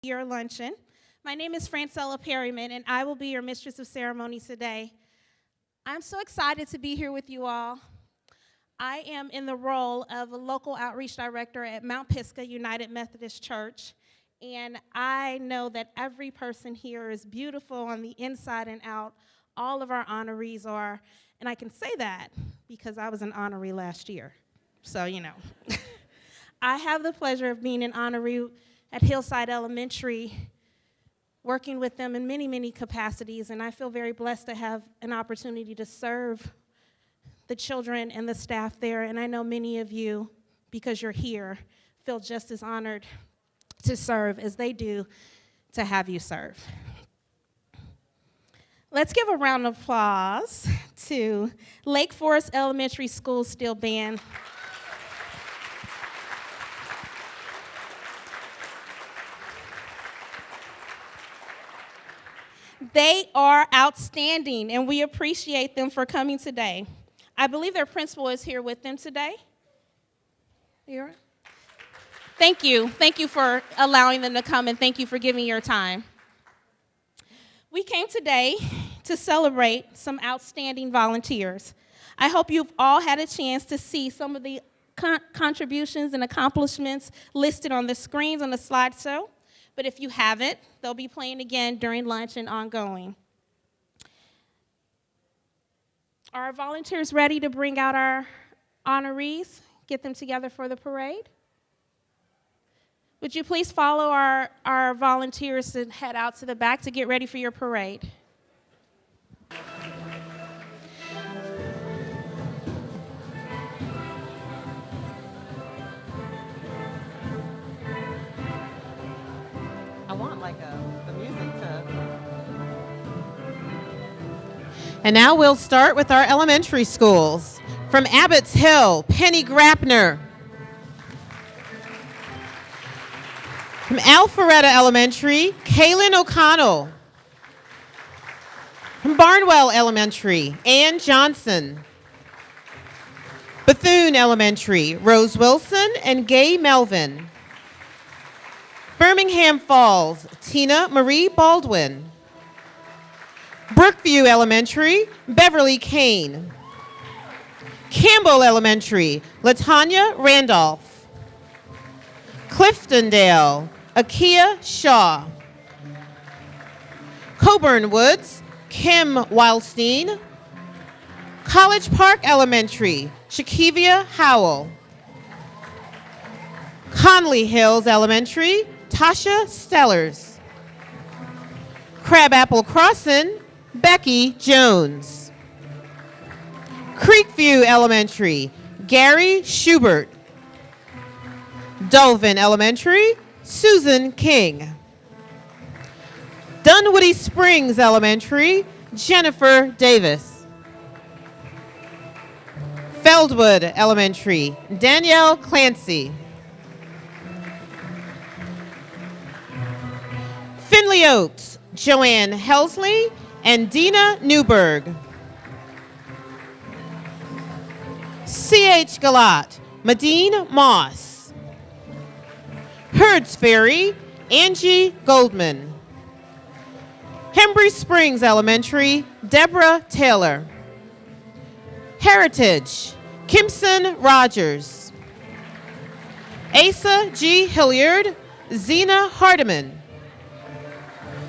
Your luncheon. My name is Francella Perryman, and I will be your mistress of ceremonies today. I'm so excited to be here with you all. I am in the role of a local outreach director at Mount Pisgah United Methodist Church, and I know that every person here is beautiful on the inside and out. All of our honorees are, and I can say that because I was an honoree last year. So, I have the pleasure of being an honoree at Hillside Elementary, working with them in many, many capacities, and I feel very blessed to have an opportunity to serve the children and the staff there, and I know many of you, because you're here, feel just as honored to serve as they do to have you serve. Let's give a round of applause to Lake Forest Elementary School Steel Band. They are outstanding, and we appreciate them for coming today. I believe their principal is here with them today. Here. Thank you. Thank you for allowing them to come, and thank you for giving your time. We came today to celebrate some outstanding volunteers. I hope you've all had a chance to see some of the contributions and accomplishments listed on the screens on the slideshow. But if you haven't, they'll be playing again during lunch and ongoing. Are our volunteers ready to bring out our honorees, get them together for the parade? Would you please follow our volunteers and head out to the back to get ready for your parade? I want the music to. And now we'll start with our elementary schools. From Abbott's Hill, Penny Grappner. From Alpharetta Elementary, Kaylin O'Connell. From Barnwell Elementary, Ann Johnson. Bethune Elementary, Rose Wilson and Gay Melvin. Birmingham Falls, Tina Marie Baldwin. Brookview Elementary, Beverly Kane. Campbell Elementary, Latanya Randolph. Cliftondale, Akia Shaw. Coburn Woods, Kim Wildstein. College Park Elementary, Shakivia Howell. Conley Hills Elementary, Tasha Stellers. Crabapple Crossing, Becky Jones. Creekview Elementary, Gary Schubert. Dulvin Elementary, Susan King. Dunwoody Springs Elementary, Jennifer Davis. Feldwood Elementary, Danielle Clancy. Finley Oaks, Joanne Helsley and Dina Newberg. C.H. Galat, Medine Moss. Herds Ferry, Angie Goldman. Hembry Springs Elementary, Deborah Taylor. Heritage, Kimson Rogers. Asa G. Hilliard, Zena Hardiman.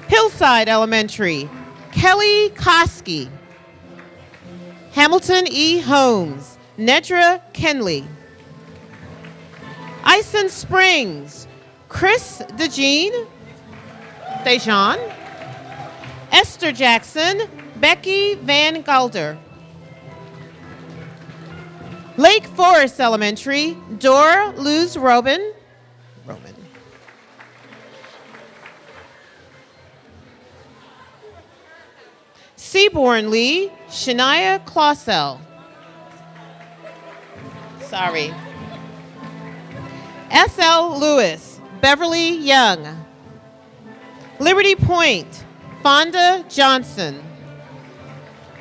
Hillside Elementary, Kelly Koski. Hamilton E. Holmes, Nedra Kenley. Ison Springs, Chris DeJean, Esther Jackson, Becky Van Galder. Lake Forest Elementary, Dora Luz Roman. Seaborn Lee, Shania Clausel. S.L. Lewis, Beverly Young. Liberty Point, Fonda Johnson.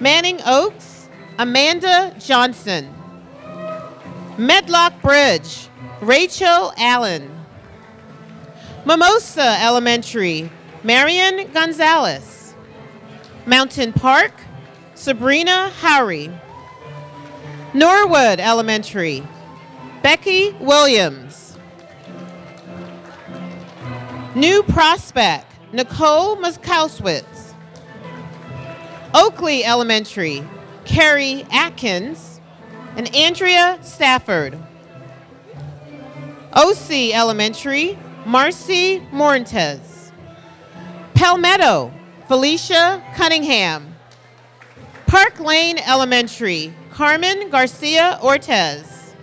Manning Oaks, Amanda Johnson. Medlock Bridge, Rachel Allen. Mimosa Elementary, Marion Gonzalez. Mountain Park, Sabrina Howry. Norwood Elementary, Becky Williams. New Prospect, Nicole Muskowitz. Oakley Elementary, Carrie Atkins and Andrea Stafford. OC Elementary, Marcy Morantes. Palmetto, Felicia Cunningham. Park Lane Elementary, Carmen Garcia Ortez.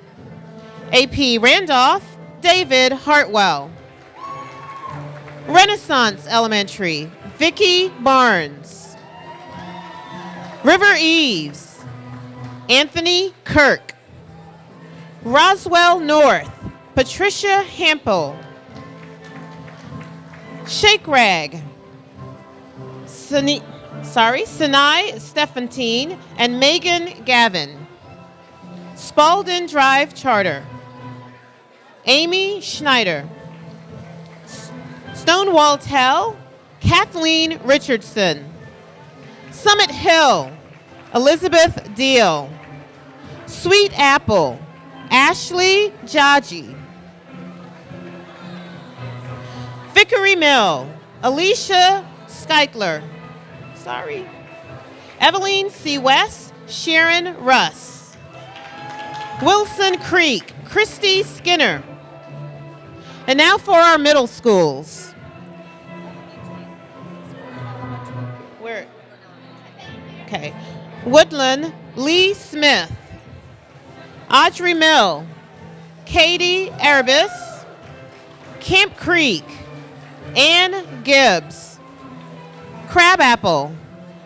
AP Randolph, David Hartwell. Renaissance Elementary, Vicki Barnes. River Eves, Anthony Kirk. Roswell North, Patricia Hampel. Shake Rag, Sinai Stefantine and Megan Gavin. Spalding Drive Charter, Amy Schneider. Stonewall Tell, Kathleen Richardson. Summit Hill, Elizabeth Deal. Sweet Apple, Ashley Jaji. Vickery Mill, Alicia Skeitler. Eveline C. West, Sharon Russ. Wilson Creek, Christy Skinner. And now for our middle schools. Where? Okay. Woodland, Lee Smith. Audrey Mill, Katie Erebus. Camp Creek, Ann Gibbs. Crabapple,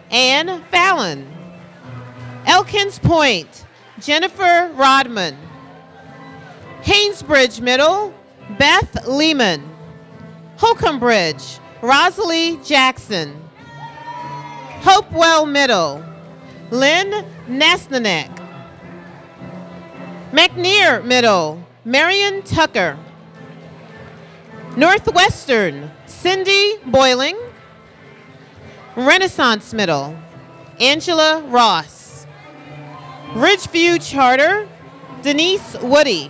Ann Fallon. Elkins Point, Jennifer Rodman. Haynesbridge Middle, Beth Lehman. Holcomb Bridge, Rosalie Jackson. Hopewell Middle, Lynn Nasnanek. McNear Middle, Marion Tucker. Northwestern, Cindy Boiling. Renaissance Middle, Angela Ross. Ridgeview Charter, Denise Woody.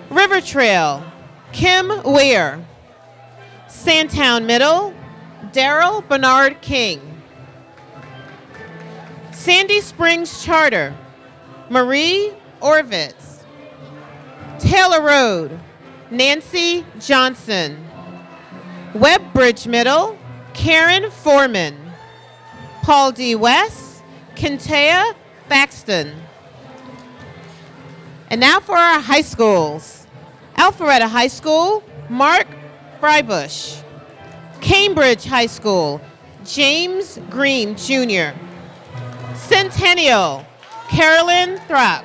River Trail, Kim Weir. Sandtown Middle, Daryl Bernard King. Sandy Springs Charter, Marie Orvitz. Taylor Road, Nancy Johnson. Webbridge Middle, Karen Foreman. Paul D. West, Kintea Faxton. And now for our high schools. Alpharetta High School, Mark Freibush. Cambridge High School, James Green Jr. Centennial, Carolyn Throx.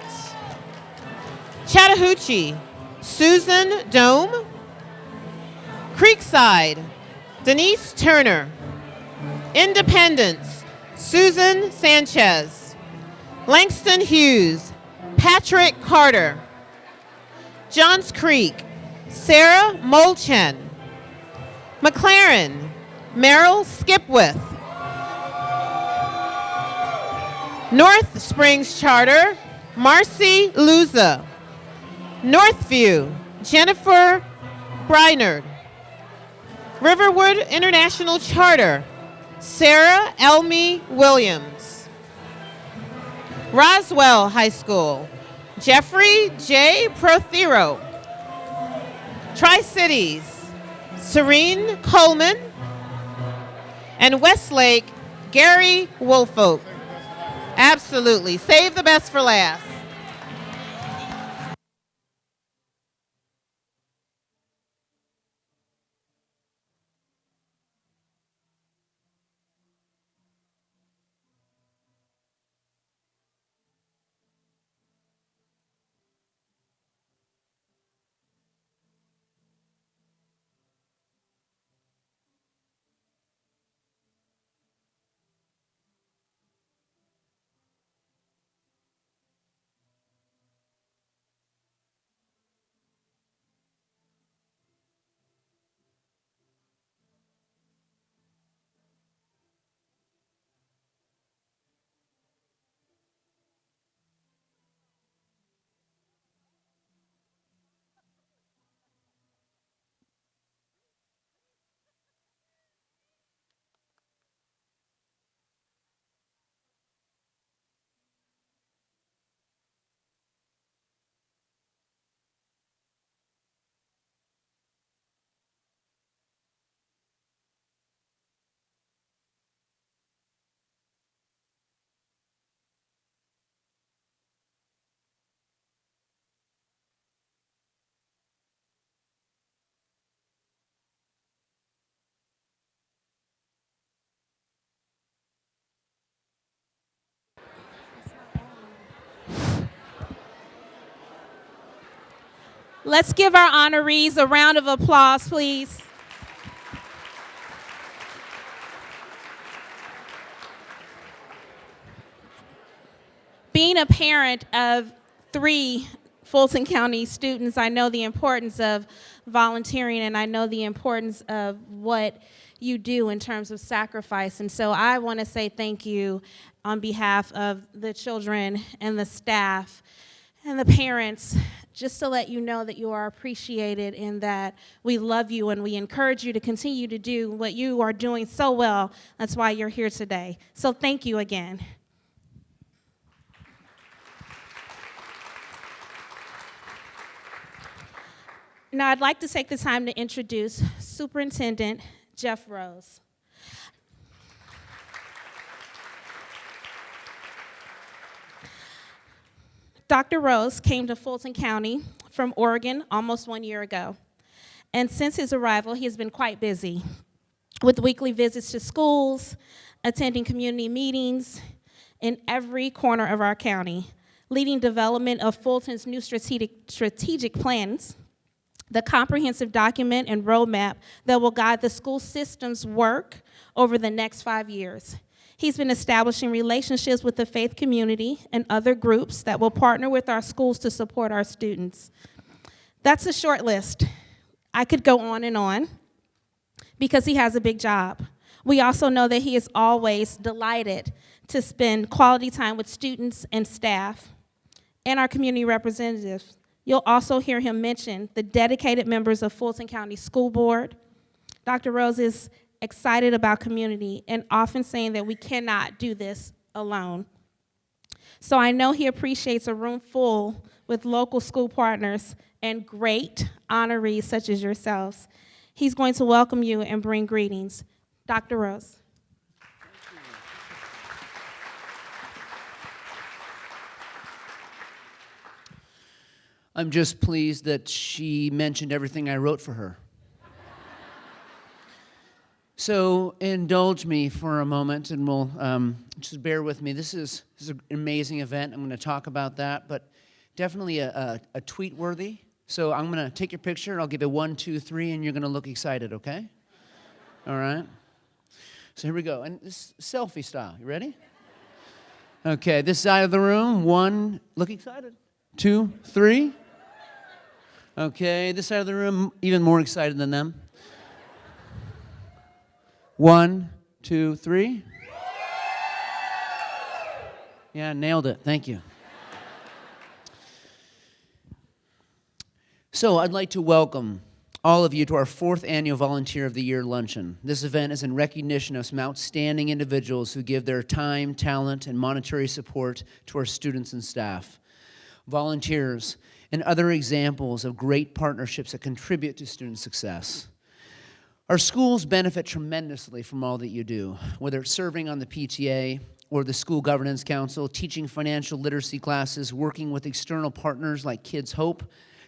Chattahoochee, Susan Dome. Creekside, Denise Turner. Independence, Susan Sanchez. Langston Hughes, Patrick Carter. Johns Creek, Sarah Molchen. McLaren, Merrill Skipwith. North Springs Charter, Marcy Luza. Northview, Jennifer Breinerd. Riverwood International Charter, Sarah Elmy Williams. Roswell High School, Jeffrey J. Prothero. Tri-Cities, Serene Coleman. And Westlake, Gary Woolfolk. Absolutely. Save the best for last. Let's give our honorees a round of applause, please. Being a parent of 3 Fulton County students, I know the importance of volunteering, and I know the importance of what you do in terms of sacrifice. And so I want to say thank you on behalf of the children and the staff and the parents, just to let you know that you are appreciated and that we love you and we encourage you to continue to do what you are doing so well. That's why you're here today. So thank you again. Now, I'd like to take the time to introduce Superintendent Jeff Rose. Dr. Rose came to Fulton County from Oregon almost 1 year ago. And since his arrival, he has been quite busy with weekly visits to schools, attending community meetings in every corner of our county, leading development of Fulton's new strategic plans, the comprehensive document and roadmap that will guide the school system's work over the next 5 years. He's been establishing relationships with the faith community and other groups that will partner with our schools to support our students. That's a short list. I could go on because he has a big job. We also know that he is always delighted to spend quality time with students and staff and our community representatives. You'll also hear him mention the dedicated members of Fulton County School Board. Dr. Rose is excited about community and often saying that we cannot do this alone. So I know he appreciates a room full with local school partners and great honorees such as yourselves. He's going to welcome you and bring greetings. Dr. Rose. I'm just pleased that she mentioned everything I wrote for her. So indulge me for a moment, and we'll just bear with me. This is an amazing event. I'm going to talk about that, but definitely a tweet worthy. So I'm going to take your picture, and I'll give it 1, 2, 3, and you're going to look excited, okay? All right? So here we go. And this is selfie style. You ready? Okay, this side of the room. 1, look excited. 2, 3. Okay, this side of the room, even more excited than them. 1, 2, 3. Yeah, nailed it. Thank you. So I'd like to welcome all of you to our 4th annual Volunteer of the Year Luncheon. This event is in recognition of some outstanding individuals who give their time, talent, and monetary support to our students and staff. Volunteers and other examples of great partnerships that contribute to student success. Our schools benefit tremendously from all that you do, whether it's serving on the PTA or the School Governance Council, teaching financial literacy classes, working with external partners like Kids Hope,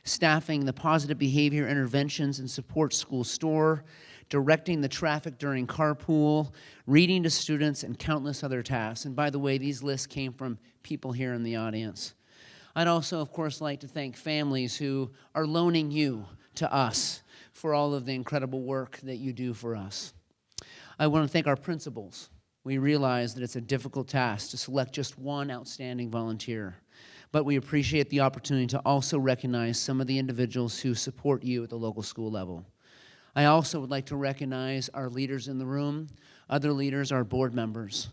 staffing the positive behavior interventions and support school store, directing the traffic during carpool, reading to students, and countless other tasks. And by the way, these lists came from people here in the audience. I'd also, of course, like to thank families who are loaning you to us for all of the incredible work that you do for us. I want to thank our principals. We realize that it's a difficult task to select just one outstanding volunteer, but we appreciate the opportunity to also recognize some of the individuals who support you at the local school level. I also would like to recognize our leaders in the room, other leaders, our board members.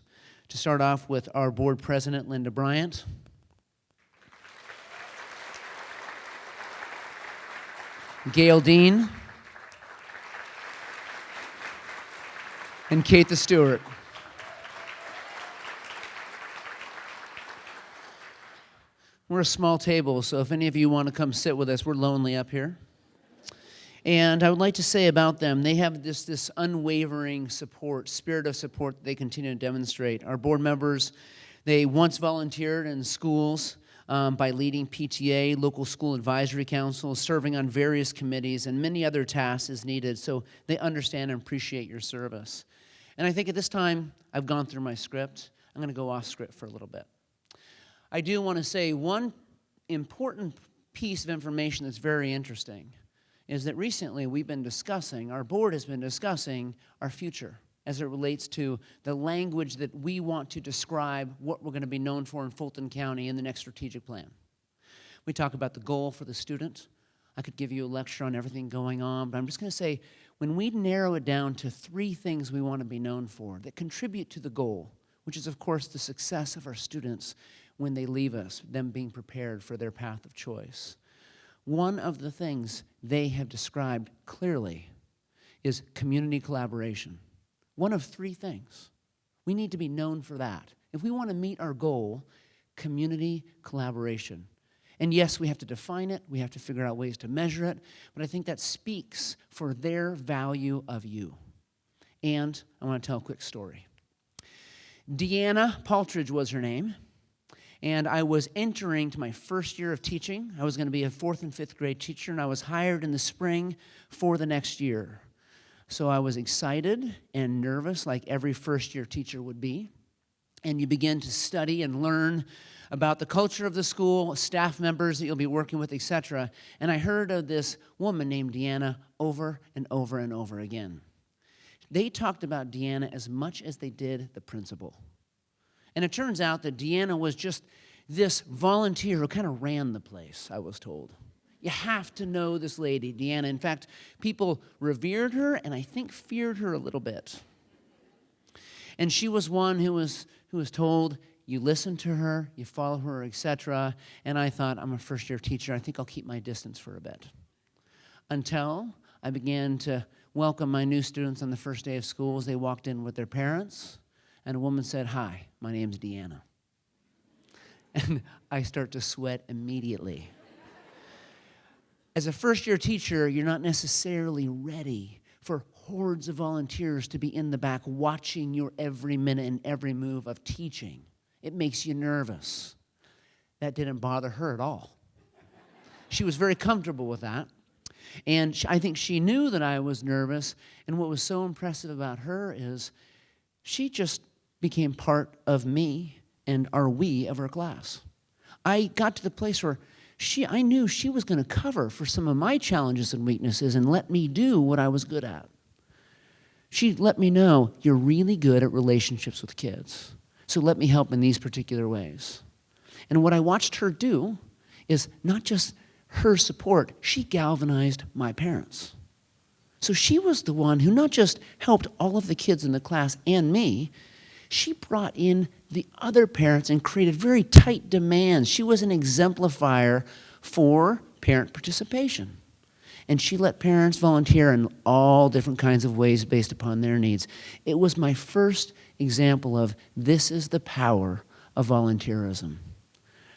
To start off with our board president, Linda Bryant. Gail Dean, and Kate the Stewart. We're a small table, so if any of you want to come sit with us, we're lonely up here. And I would like to say about them, they have this unwavering support, spirit of support that they continue to demonstrate. Our board members, they once volunteered in schools, by leading PTA, local school advisory councils, serving on various committees, and many other tasks as needed, so they understand and appreciate your service. And I think at this time, I've gone through my script. I'm going to go off script for a little bit. I do want to say one important piece of information that's very interesting is that recently our board has been discussing our future as it relates to the language that we want to describe what we're going to be known for in Fulton County in the next strategic plan. We talk about the goal for the student. I could give you a lecture on everything going on, but I'm just going to say, when we narrow it down to 3 things we want to be known for that contribute to the goal, which is, of course, the success of our students when they leave us, them being prepared for their path of choice. One of the things they have described clearly is community collaboration. One of 3 things. We need to be known for that. If we want to meet our goal, community collaboration. And yes, we have to define it, we have to figure out ways to measure it, but I think that speaks for their value of you. And I want to tell a quick story. Deanna Paltridge was her name, and I was entering to my first year of teaching. I was going to be a 4th and 5th grade teacher, and I was hired in the spring for the next year. So I was excited and nervous, like every first-year teacher would be. And you begin to study and learn about the culture of the school, staff members that you'll be working with, etc. And I heard of this woman named Deanna over and over and over again. They talked about Deanna as much as they did the principal. And it turns out that Deanna was just this volunteer who kind of ran the place, I was told. You have to know this lady, Deanna. In fact, people revered her and I think feared her a little bit. And she was one who was told, you listen to her, you follow her, etc. And I thought, I'm a first-year teacher. I think I'll keep my distance for a bit. Until I began to welcome my new students on the first day of school as they walked in with their parents. And a woman said, hi, my name's Deanna. And I start to sweat immediately. As a first-year teacher, you're not necessarily ready for hordes of volunteers to be in the back watching your every minute and every move of teaching. It makes you nervous. That didn't bother her at all. She was very comfortable with that. And I think she knew that I was nervous. And what was so impressive about her is she just became part of me and we of her class. I got to the place where I knew she was going to cover for some of my challenges and weaknesses and let me do what I was good at. She let me know, you're really good at relationships with kids. So let me help in these particular ways. And what I watched her do is not just her support, she galvanized my parents. So she was the one who not just helped all of the kids in the class and me, she brought in the other parents and created very tight demands. She was an exemplifier for parent participation. And she let parents volunteer in all different kinds of ways based upon their needs. It was my first example of this is the power of volunteerism.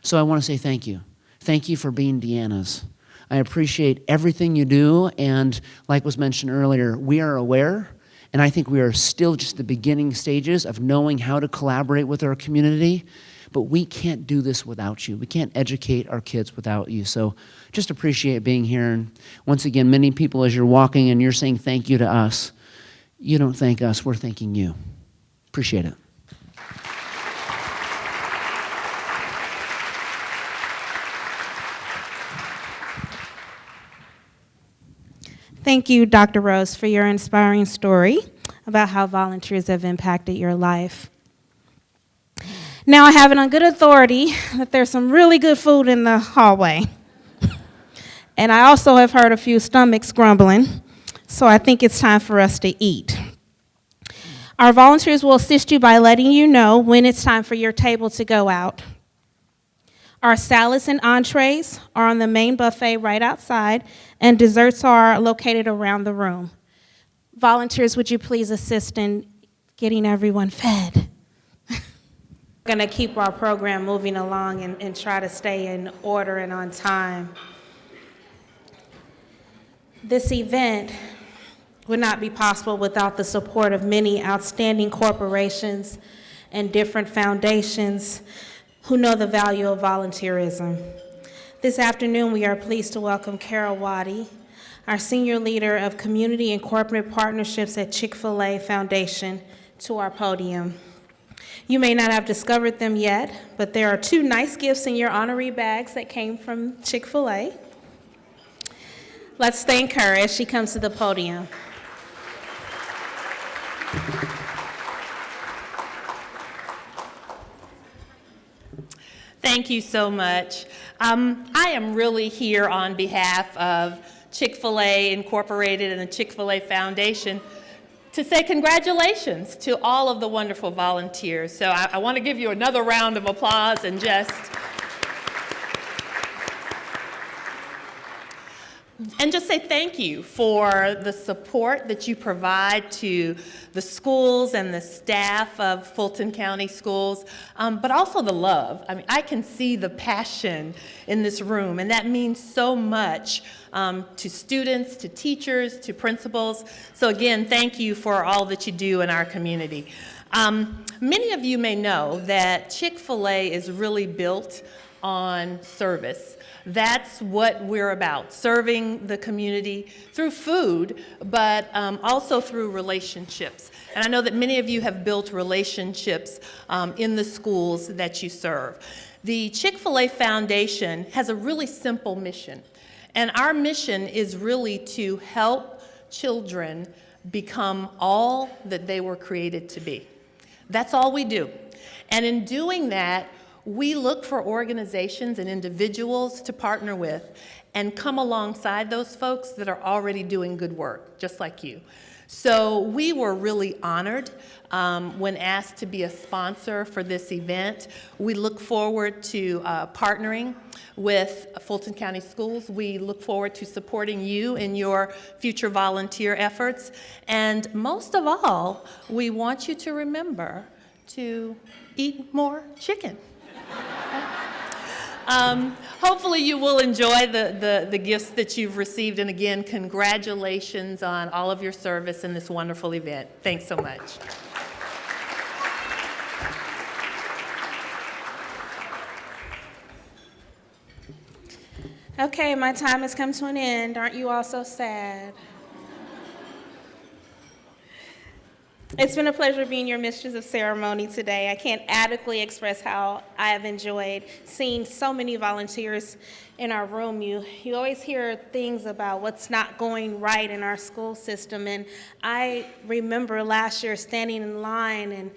So I want to say thank you. Thank you for being Deanna's. I appreciate everything you do, and like was mentioned earlier, we are aware, and I think we are still just the beginning stages of knowing how to collaborate with our community, but we can't do this without you. We can't educate our kids without you. So just appreciate being here. And once again, many people, as you're walking and you're saying thank you to us, you don't thank us, we're thanking you. Appreciate it. Thank you, Dr. Rose, for your inspiring story about how volunteers have impacted your life. Now I have it on good authority that there's some really good food in the hallway. And I also have heard a few stomachs grumbling, so I think it's time for us to eat. Our volunteers will assist you by letting you know when it's time for your table to go out. Our salads and entrees are on the main buffet right outside, and desserts are located around the room. Volunteers, would you please assist in getting everyone fed? We're going to keep our program moving along and try to stay in order and on time. This event would not be possible without the support of many outstanding corporations and different foundations who know the value of volunteerism. This afternoon, we are pleased to welcome Carol Waddy, our Senior Leader of Community and Corporate Partnerships at Chick-fil-A Foundation, to our podium. You may not have discovered them yet, but there are 2 nice gifts in your honoree bags that came from Chick-fil-A. Let's thank her as she comes to the podium. Thank you so much. I am really here on behalf of Chick-fil-A Incorporated and the Chick-fil-A Foundation to say congratulations to all of the wonderful volunteers. So I want to give you another round of applause and just say thank you for the support that you provide to the schools and the staff of Fulton County Schools, but also the love. I mean, I can see the passion in this room, and that means so much to students, to teachers, to principals. So again, thank you for all that you do in our community. Many of you may know that Chick-fil-A is really built on service. That's what we're about, serving the community through food, but also through relationships. And I know that many of you have built relationships in the schools that you serve. The Chick-fil-A Foundation has a really simple mission, and our mission is really to help children become all that they were created to be. That's all we do. And in doing that, we look for organizations and individuals to partner with and come alongside those folks that are already doing good work, just like you. So we were really honored when asked to be a sponsor for this event. We look forward to partnering with Fulton County Schools. We look forward to supporting you in your future volunteer efforts. And most of all, we want you to remember to eat more chicken. Hopefully you will enjoy the gifts that you've received, and again, congratulations on all of your service in this wonderful event. Thanks so much. Okay, my time has come to an end. Aren't you all so sad? It's been a pleasure being your mistress of ceremony today. I can't adequately express how I have enjoyed seeing so many volunteers in our room. You always hear things about what's not going right in our school system, and I remember last year standing in line, and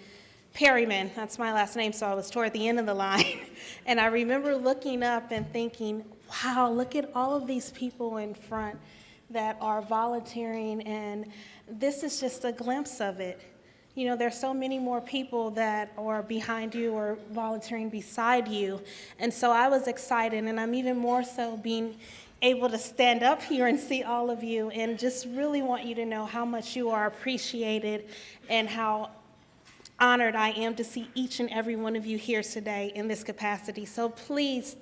Perryman, that's my last name, so I was toward the end of the line, and I remember looking up and thinking, wow, look at all of these people in front that are volunteering, and this is just a glimpse of it. You know, there's so many more people that are behind you or volunteering beside you. And so I was excited, and I'm even more so being able to stand up here and see all of you and just really want you to know how much you are appreciated and how honored I am to see each and every one of you here today in this capacity. So please,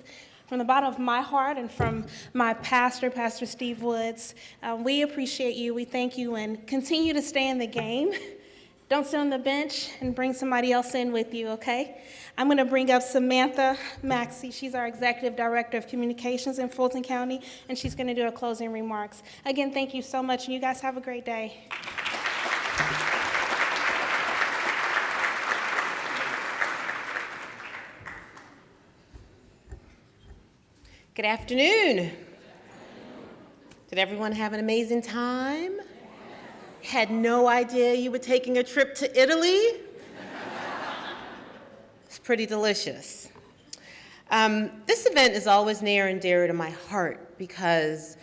from the bottom of my heart and from my pastor, Pastor Steve Woods, we appreciate you, we thank you, and continue to stay in the game. Don't sit on the bench and bring somebody else in with you, okay? I'm gonna bring up Samantha Maxey. She's our Executive Director of Communications in Fulton County, and she's gonna do our closing remarks. Again, thank you so much, and you guys have a great day. Good afternoon. Did everyone have an amazing time? Had no idea you were taking a trip to Italy? It's pretty delicious. This event is always near and dear to my heart because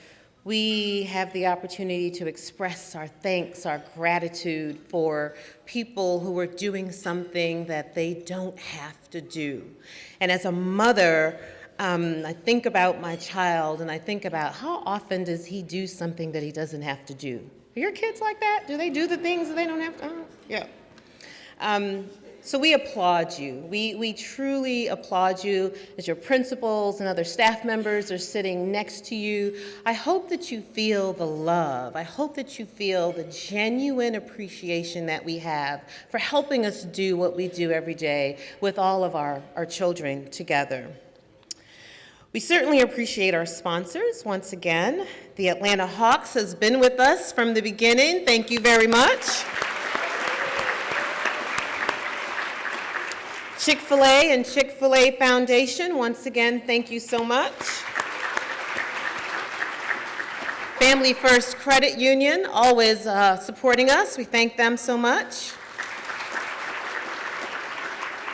we have the opportunity to express our thanks, our gratitude for people who are doing something that they don't have to do. And as a mother, I think about my child, and I think about how often does he do something that he doesn't have to do. Are your kids like that? Do they do the things that they don't have to? Yeah. So we applaud you. We truly applaud you as your principals and other staff members are sitting next to you. I hope that you feel the love. I hope that you feel the genuine appreciation that we have for helping us do what we do every day with all of our children together. We certainly appreciate our sponsors once again. The Atlanta Hawks has been with us from the beginning. Thank you very much. Chick-fil-A and Chick-fil-A Foundation, once again, thank you so much. Family First Credit Union, always supporting us. We thank them so much.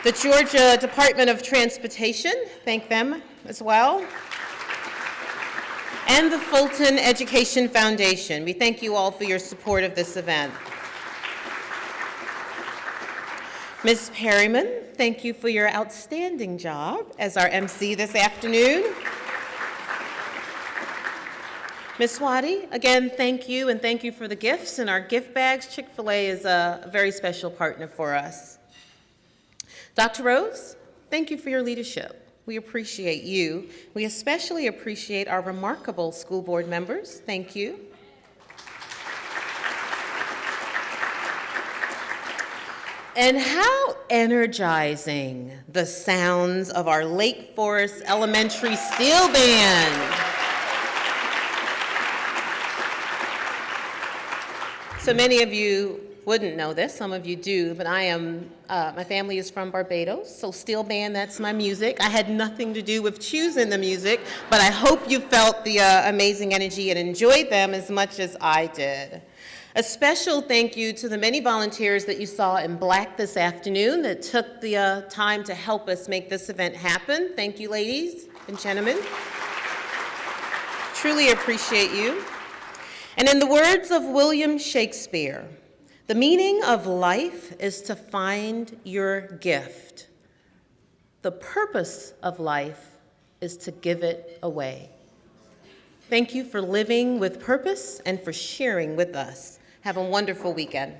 The Georgia Department of Transportation, thank them as well. And the Fulton Education Foundation. We thank you all for your support of this event. Ms. Perryman, thank you for your outstanding job as our MC this afternoon. Ms. Waddy, again, thank you, and thank you for the gifts and our gift bags. Chick-fil-A is a very special partner for us. Dr. Rose, thank you for your leadership. We appreciate you. We especially appreciate our remarkable school board members. Thank you. And how energizing the sounds of our Lake Forest Elementary Steel Band. So many of you wouldn't know this, some of you do, but my family is from Barbados, so steel band, that's my music. I had nothing to do with choosing the music, but I hope you felt the amazing energy and enjoyed them as much as I did. A special thank you to the many volunteers that you saw in black this afternoon that took the time to help us make this event happen. Thank you, ladies and gentlemen. Truly appreciate you. And in the words of William Shakespeare, the meaning of life is to find your gift. The purpose of life is to give it away. Thank you for living with purpose and for sharing with us. Have a wonderful weekend.